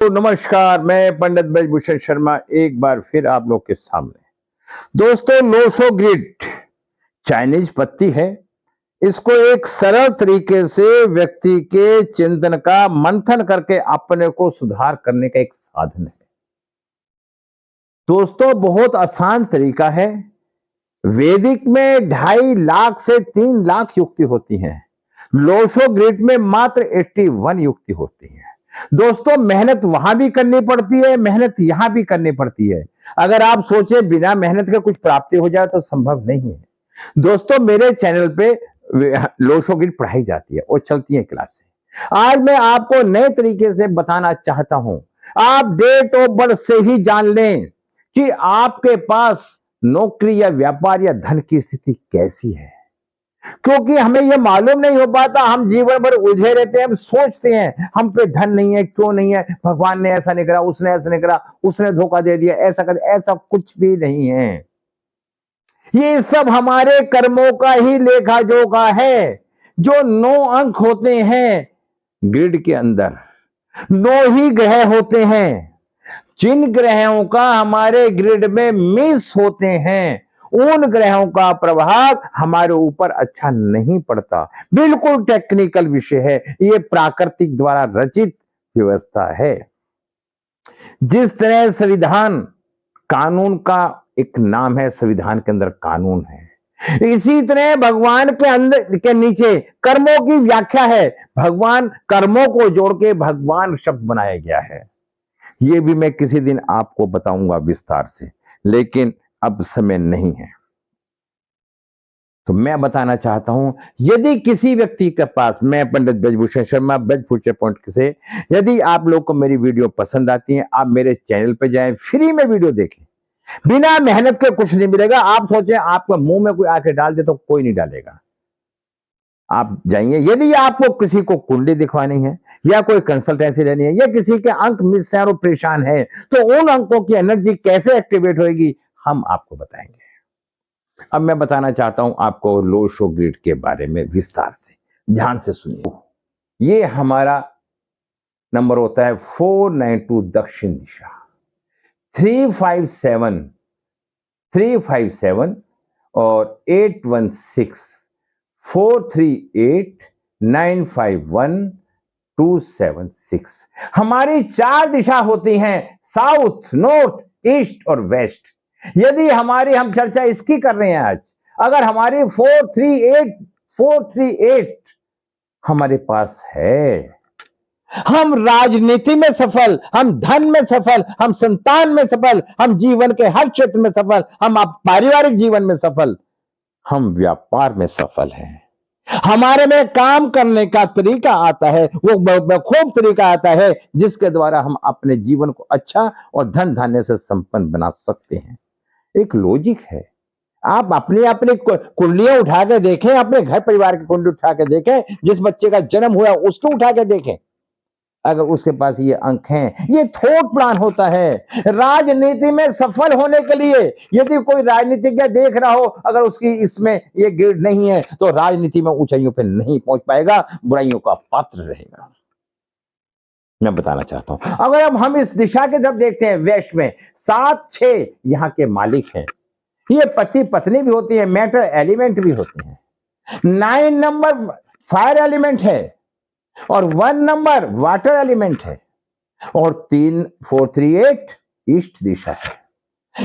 तो नमस्कार, मैं पंडित ब्रजभूषण शर्मा एक बार फिर आप लोग के सामने। दोस्तों, लोशो ग्रिड चाइनीज पत्ती है। इसको एक सरल तरीके से व्यक्ति के चिंतन का मंथन करके अपने को सुधार करने का एक साधन है। दोस्तों, बहुत आसान तरीका है। वैदिक में 2.5 लाख से 3 लाख युक्ति होती हैं। लोशो ग्रिड में मात्र 81 युक्ति होती है। दोस्तों, मेहनत वहां भी करनी पड़ती है, मेहनत यहां भी करनी पड़ती है। अगर आप सोचे बिना मेहनत के कुछ प्राप्ति हो जाए तो संभव नहीं है। दोस्तों, मेरे चैनल पे लोशो ग्रिड पढ़ाई जाती है और चलती है क्लासें। आज मैं आपको नए तरीके से बताना चाहता हूं। आप डेट ऑफ बर्थ से ही जान लें कि आपके पास नौकरी या व्यापार या धन की स्थिति कैसी है। क्योंकि हमें यह मालूम नहीं हो पाता, हम जीवन भर उलझे रहते हैं। हम सोचते हैं हम पे धन नहीं है, क्यों नहीं है, भगवान ने ऐसा नहीं करा, उसने ऐसा नहीं करा, उसने धोखा दे दिया, ऐसा कर, ऐसा कुछ भी नहीं है। ये सब हमारे कर्मों का ही लेखा जोखा है। जो 9 अंक होते हैं ग्रिड के अंदर, 9 ही ग्रह होते हैं। जिन ग्रहों का हमारे ग्रिड में मिस होते हैं, उन ग्रहों का प्रभाव हमारे ऊपर अच्छा नहीं पड़ता। बिल्कुल टेक्निकल विषय है, ये प्राकृतिक द्वारा रचित व्यवस्था है। जिस तरह संविधान कानून का एक नाम है, संविधान के अंदर कानून है, इसी तरह भगवान के अंदर के नीचे कर्मों की व्याख्या है। भगवान कर्मों को जोड़ के भगवान शब्द बनाया गया है। ये भी मैं किसी दिन आपको बताऊंगा विस्तार से, लेकिन अब समय नहीं है। तो मैं बताना चाहता हूं, यदि किसी व्यक्ति के पास, मैं पंडित ब्रजभूषण शर्मा ब्रज फ्यूचर पॉइंट से, यदि आप लोग को मेरी वीडियो पसंद आती है, आप मेरे चैनल पे जाएं, फ्री में वीडियो देखें। बिना मेहनत के कुछ नहीं मिलेगा। आप सोचें आपके मुंह में कोई आके डाल दे तो कोई नहीं डालेगा। आप जाइए, यदि आपको किसी को कुंडली दिखवानी है या कोई कंसल्टेंसी लेनी है या किसी के अंक मिस है और परेशान है, तो उन अंकों की एनर्जी कैसे एक्टिवेट होगी हम आपको बताएंगे। अब मैं बताना चाहता हूं आपको लोशो ग्रिड के बारे में विस्तार से, ध्यान से सुनिए। ये हमारा नंबर होता है 492 दक्षिण दिशा, 357 और 816 438-951-276। हमारी 4 दिशा होती हैं, साउथ, नॉर्थ, ईस्ट और वेस्ट। यदि हमारी, हम चर्चा इसकी कर रहे हैं आज, अगर हमारी 438 हमारे पास है, हम राजनीति में सफल, हम धन में सफल, हम संतान में सफल, हम जीवन के हर क्षेत्र में सफल, हम पारिवारिक जीवन में सफल, हम व्यापार में सफल हैं। हमारे में काम करने का तरीका आता है, वो खूब तरीका आता है जिसके द्वारा हम अपने जीवन को अच्छा और धन धान्य से संपन्न बना सकते हैं। एक लॉजिक है। आप अपनी अपनी कुंडलियां उठा के देखें, अपने घर परिवार की कुंडली उठा के देखें, जिस बच्चे का जन्म हुआ उसको उठा के देखें, अगर उसके पास ये अंक हैं, ये थॉट प्लान होता है। राजनीति में सफल होने के लिए यदि कोई राजनीतिज्ञ देख रहा हो, अगर उसकी इसमें ये ग्रिड नहीं है तो राजनीति में ऊंचाइयों पे नहीं पहुंच पाएगा, बुराइयों का पात्र रहेगा। मैं बताना चाहता हूं, अगर अब हम इस दिशा के जब देखते हैं, वेस्ट में 7-6 यहां के मालिक हैं। ये पति पत्नी भी होती है, मैटर एलिमेंट भी होते हैं। 9 नंबर फायर एलिमेंट है और 1 नंबर वाटर एलिमेंट है और 438 ईस्ट दिशा है।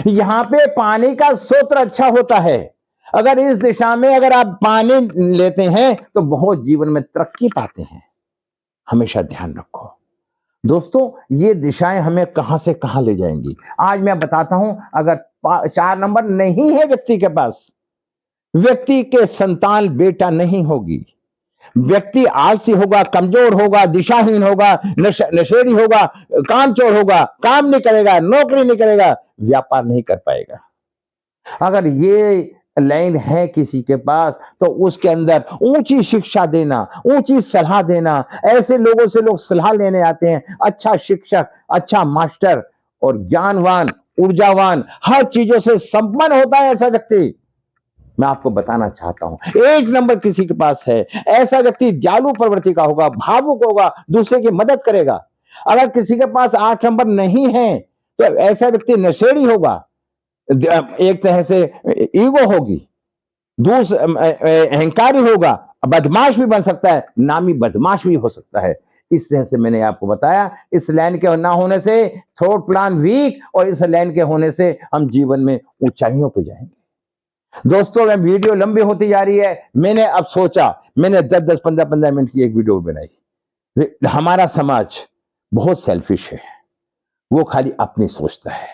यहां पे पानी का स्रोत अच्छा होता है। अगर इस दिशा में अगर आप पानी लेते हैं तो बहुत जीवन में तरक्की पाते हैं। हमेशा ध्यान रखो दोस्तों, ये दिशाएं हमें कहां से कहां ले जाएंगी, आज मैं बताता हूं। अगर 4 नंबर नहीं है व्यक्ति के पास, व्यक्ति के संतान बेटा नहीं होगी, व्यक्ति आलसी होगा, कमजोर होगा, दिशाहीन होगा, नशेड़ी होगा, कामचोर होगा, काम नहीं करेगा, नौकरी नहीं करेगा, व्यापार नहीं कर पाएगा। अगर ये लाइन है किसी के पास तो उसके अंदर ऊंची शिक्षा देना, ऊंची सलाह देना, ऐसे लोगों से लोग सलाह लेने आते हैं। अच्छा शिक्षक, अच्छा मास्टर और ज्ञानवान, ऊर्जावान, हर चीजों से संपन्न होता है ऐसा व्यक्ति। मैं आपको बताना चाहता हूं, 1 नंबर किसी के पास है, ऐसा व्यक्ति जालू प्रवृत्ति का होगा, भावुक होगा, दूसरे की मदद करेगा। अगर किसी के पास 8 नंबर नहीं है तो ऐसा व्यक्ति नशेड़ी होगा, एक तरह से ईगो होगी, अहंकारी होगा, बदमाश भी बन सकता है, नामी बदमाश भी हो सकता है। इस तरह से मैंने आपको बताया, इस लाइन के ना होने से थॉट प्लान वीक, और इस लाइन के होने से हम जीवन में ऊंचाइयों पे जाएंगे। दोस्तों, मैं वीडियो लंबी होती जा रही है, मैंने अब सोचा, मैंने 10-10, 15-15 मिनट की एक वीडियो बनाई। हमारा समाज बहुत सेल्फिश है, वो खाली अपनी सोचता है,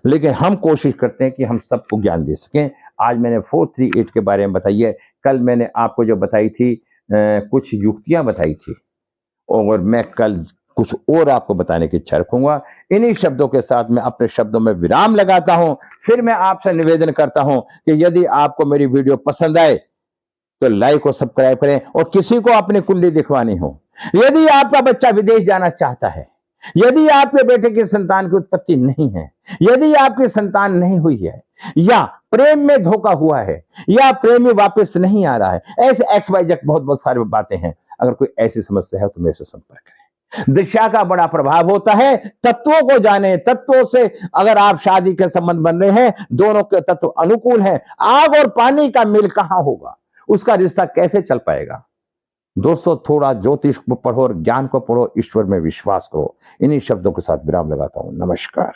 लेकिन हम कोशिश करते हैं कि हम सबको ज्ञान दे सकें। आज मैंने 438 के बारे में बताई है, कल मैंने आपको जो बताई थी कुछ युक्तियां बताई थी, और मैं कल कुछ और आपको बताने की इच्छा रखूंगा। इन्हीं शब्दों के साथ मैं अपने शब्दों में विराम लगाता हूं। फिर मैं आपसे निवेदन करता हूं कि यदि आपको मेरी वीडियो पसंद आए तो लाइक और सब्सक्राइब करें, और किसी को अपनी कुंडली दिखवानी हो, यदि आपका बच्चा विदेश जाना चाहता है, यदि आपके बेटे की संतान की उत्पत्ति नहीं है, यदि आपकी संतान नहीं हुई है, या प्रेम में धोखा हुआ है, या प्रेमी वापस नहीं आ रहा है, ऐसे XYZ बहुत बहुत सारी बातें हैं। अगर कोई ऐसी समस्या है तो मेरे से संपर्क करें। दिशा का बड़ा प्रभाव होता है, तत्वों को जाने, तत्वों से अगर आप शादी के संबंध बन रहे हैं, दोनों के तत्व अनुकूल हैं, आग और पानी का मेल कहां होगा, उसका रिश्ता कैसे चल पाएगा। दोस्तों, थोड़ा ज्योतिष को पढ़ो और ज्ञान को पढ़ो, ईश्वर में विश्वास करो। इन्हीं शब्दों के साथ विराम लगाता हूं। नमस्कार।